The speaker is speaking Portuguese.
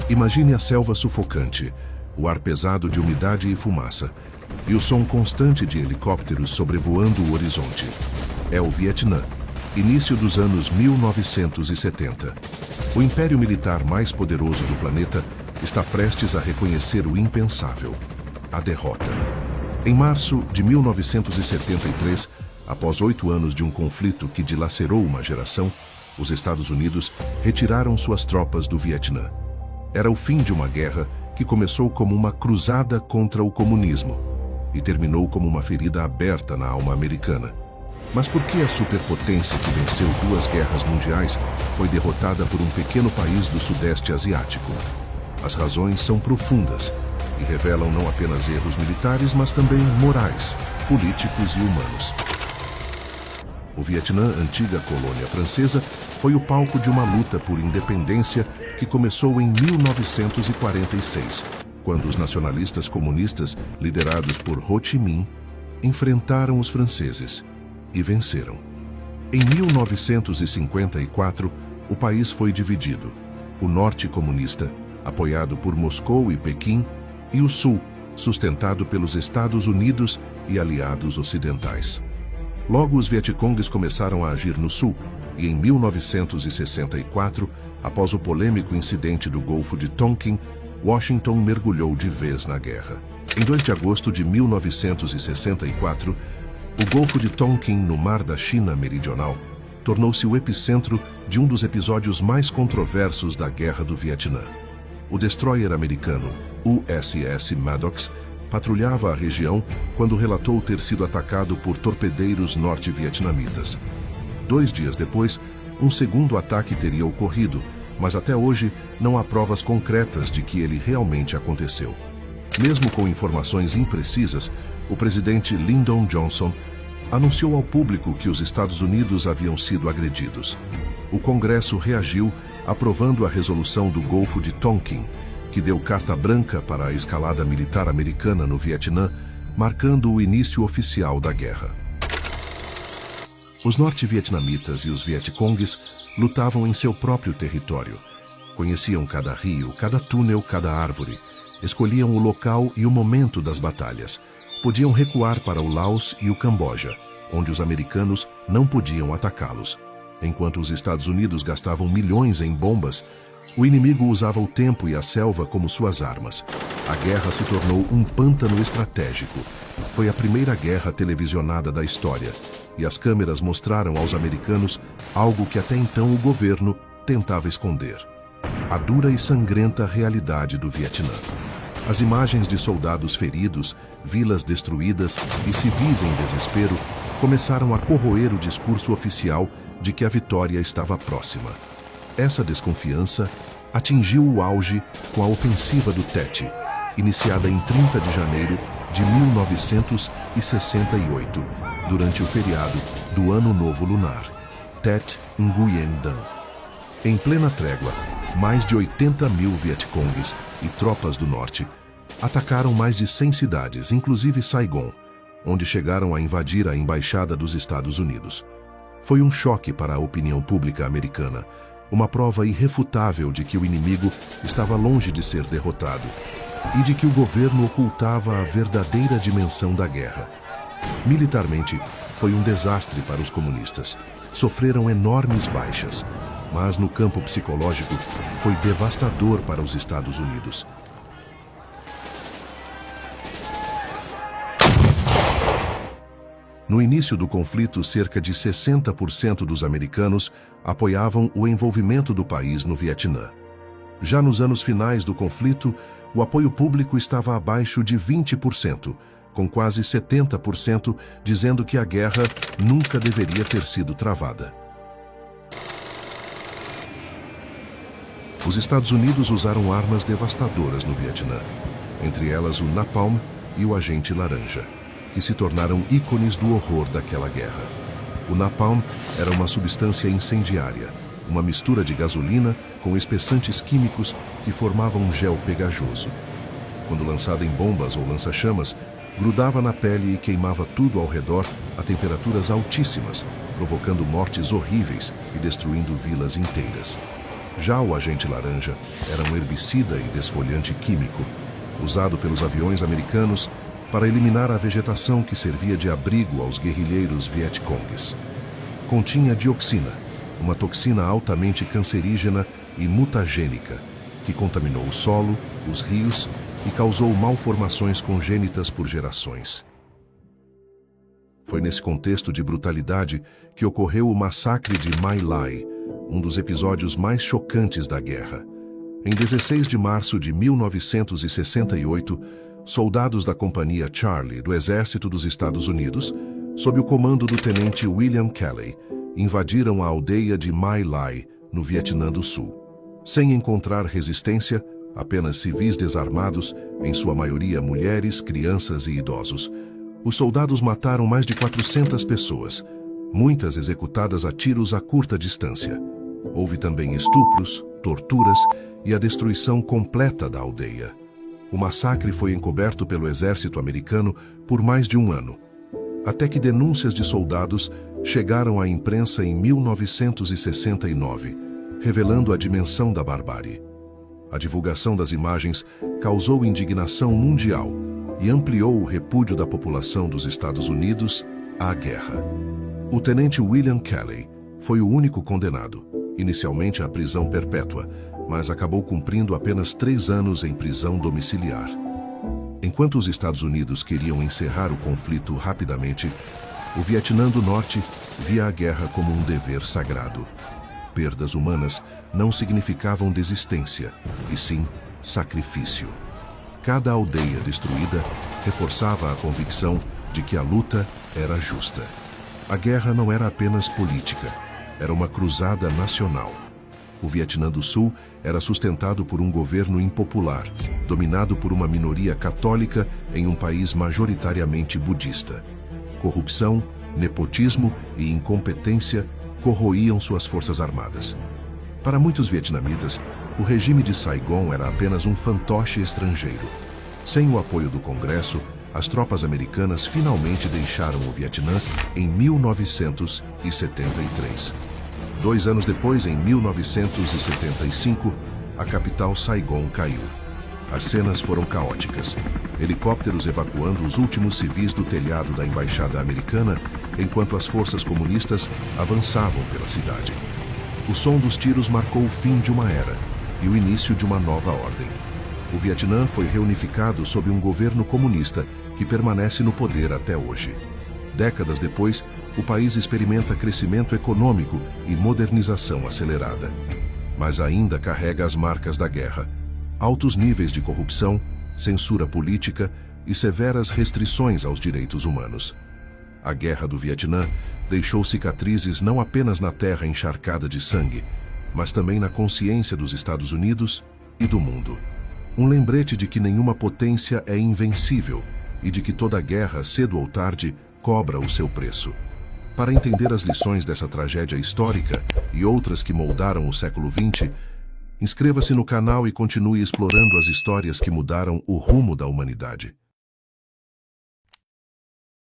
Imagine a selva sufocante, o ar pesado de umidade e fumaça, e o som constante de helicópteros sobrevoando o horizonte. É o Vietnã, início dos anos 1970. O império militar mais poderoso do planeta está prestes a reconhecer o impensável: a derrota. Em março de 1973, após 8 anos de um conflito que dilacerou uma geração, os Estados Unidos retiraram suas tropas do Vietnã. Era o fim de uma guerra que começou como uma cruzada contra o comunismo e terminou como uma ferida aberta na alma americana. Mas por que a superpotência que venceu 2 guerras mundiais foi derrotada por um pequeno país do Sudeste Asiático? As razões são profundas e revelam não apenas erros militares, mas também morais, políticos e humanos. O Vietnã, antiga colônia francesa, foi o palco de uma luta por independência que começou em 1946, quando os nacionalistas comunistas, liderados por Ho Chi Minh, enfrentaram os franceses e venceram. Em 1954, o país foi dividido: o norte comunista, apoiado por Moscou e Pequim, e o sul, sustentado pelos Estados Unidos e aliados ocidentais. Logo, os Vietcongues começaram a agir no sul, e em 1964, após o polêmico incidente do Golfo de Tonkin, Washington mergulhou de vez na guerra. Em 2 de agosto de 1964, o Golfo de Tonkin, no Mar da China Meridional, tornou-se o epicentro de um dos episódios mais controversos da Guerra do Vietnã. O destroyer americano USS Maddox patrulhava a região quando relatou ter sido atacado por torpedeiros norte-vietnamitas. 2 dias depois, um segundo ataque teria ocorrido, mas até hoje não há provas concretas de que ele realmente aconteceu. Mesmo com informações imprecisas, o presidente Lyndon Johnson anunciou ao público que os Estados Unidos haviam sido agredidos. O Congresso reagiu, aprovando a resolução do Golfo de Tonkin, que deu carta branca para a escalada militar americana no Vietnã, marcando o início oficial da guerra. Os norte-vietnamitas e os Vietcongues lutavam em seu próprio território. Conheciam cada rio, cada túnel, cada árvore. Escolhiam o local e o momento das batalhas. Podiam recuar para o Laos e o Camboja, onde os americanos não podiam atacá-los. Enquanto os Estados Unidos gastavam milhões em bombas, o inimigo usava o tempo e a selva como suas armas. A guerra se tornou um pântano estratégico. Foi a primeira guerra televisionada da história, e as câmeras mostraram aos americanos algo que até então o governo tentava esconder: a dura e sangrenta realidade do Vietnã. As imagens de soldados feridos, vilas destruídas e civis em desespero começaram a corroer o discurso oficial de que a vitória estava próxima. Essa desconfiança atingiu o auge com a ofensiva do Tet, iniciada em 30 de janeiro de 1968, durante o feriado do Ano Novo Lunar, Tet Nguyen Dan. Em plena trégua, mais de 80 mil Vietcongues e tropas do norte atacaram mais de 100 cidades, inclusive Saigon, onde chegaram a invadir a embaixada dos Estados Unidos. Foi um choque para a opinião pública americana, uma prova irrefutável de que o inimigo estava longe de ser derrotado e de que o governo ocultava a verdadeira dimensão da guerra. Militarmente, foi um desastre para os comunistas. Sofreram enormes baixas, mas no campo psicológico foi devastador para os Estados Unidos. No início do conflito, cerca de 60% dos americanos apoiavam o envolvimento do país no Vietnã. Já nos anos finais do conflito, o apoio público estava abaixo de 20%, com quase 70% dizendo que a guerra nunca deveria ter sido travada. Os Estados Unidos usaram armas devastadoras no Vietnã, entre elas o napalm e o agente laranja, que se tornaram ícones do horror daquela guerra. O napalm era uma substância incendiária, uma mistura de gasolina com espessantes químicos que formavam um gel pegajoso. Quando lançada em bombas ou lança-chamas, grudava na pele e queimava tudo ao redor a temperaturas altíssimas, provocando mortes horríveis e destruindo vilas inteiras. Já o agente laranja era um herbicida e desfolhante químico, usado pelos aviões americanos para eliminar a vegetação que servia de abrigo aos guerrilheiros vietcongues. Continha dioxina, uma toxina altamente cancerígena e mutagênica, que contaminou o solo, os rios e causou malformações congênitas por gerações. Foi nesse contexto de brutalidade que ocorreu o massacre de My Lai, um dos episódios mais chocantes da guerra. Em 16 de março de 1968, soldados da Companhia Charlie do Exército dos Estados Unidos, sob o comando do tenente William Calley, invadiram a aldeia de My Lai, no Vietnã do Sul. Sem encontrar resistência, apenas civis desarmados, em sua maioria mulheres, crianças e idosos, os soldados mataram mais de 400 pessoas, muitas executadas a tiros a curta distância. Houve também estupros, torturas e a destruição completa da aldeia. O massacre foi encoberto pelo exército americano por mais de um ano, até que denúncias de soldados chegaram à imprensa em 1969, revelando a dimensão da barbárie. A divulgação das imagens causou indignação mundial e ampliou o repúdio da população dos Estados Unidos à guerra. O tenente William Calley foi o único condenado, inicialmente à prisão perpétua, mas acabou cumprindo apenas 3 anos em prisão domiciliar. Enquanto os Estados Unidos queriam encerrar o conflito rapidamente, o Vietnã do Norte via a guerra como um dever sagrado. Perdas humanas não significavam desistência, e sim sacrifício. Cada aldeia destruída reforçava a convicção de que a luta era justa. A guerra não era apenas política, era uma cruzada nacional. O Vietnã do Sul era sustentado por um governo impopular, dominado por uma minoria católica em um país majoritariamente budista. Corrupção, nepotismo e incompetência corroíam suas forças armadas. Para muitos vietnamitas, o regime de Saigon era apenas um fantoche estrangeiro. Sem o apoio do Congresso, as tropas americanas finalmente deixaram o Vietnã em 1973. 2 anos depois, em 1975, a capital Saigon caiu. As cenas foram caóticas. Helicópteros evacuando os últimos civis do telhado da embaixada americana, enquanto as forças comunistas avançavam pela cidade. O som dos tiros marcou o fim de uma era e o início de uma nova ordem. O Vietnã foi reunificado sob um governo comunista que permanece no poder até hoje. Décadas depois, o país experimenta crescimento econômico e modernização acelerada. Mas ainda carrega as marcas da guerra: altos níveis de corrupção, censura política e severas restrições aos direitos humanos. A Guerra do Vietnã deixou cicatrizes não apenas na terra encharcada de sangue, mas também na consciência dos Estados Unidos e do mundo. Um lembrete de que nenhuma potência é invencível e de que toda guerra, cedo ou tarde, cobra o seu preço. Para entender as lições dessa tragédia histórica e outras que moldaram o século XX, inscreva-se no canal e continue explorando as histórias que mudaram o rumo da humanidade.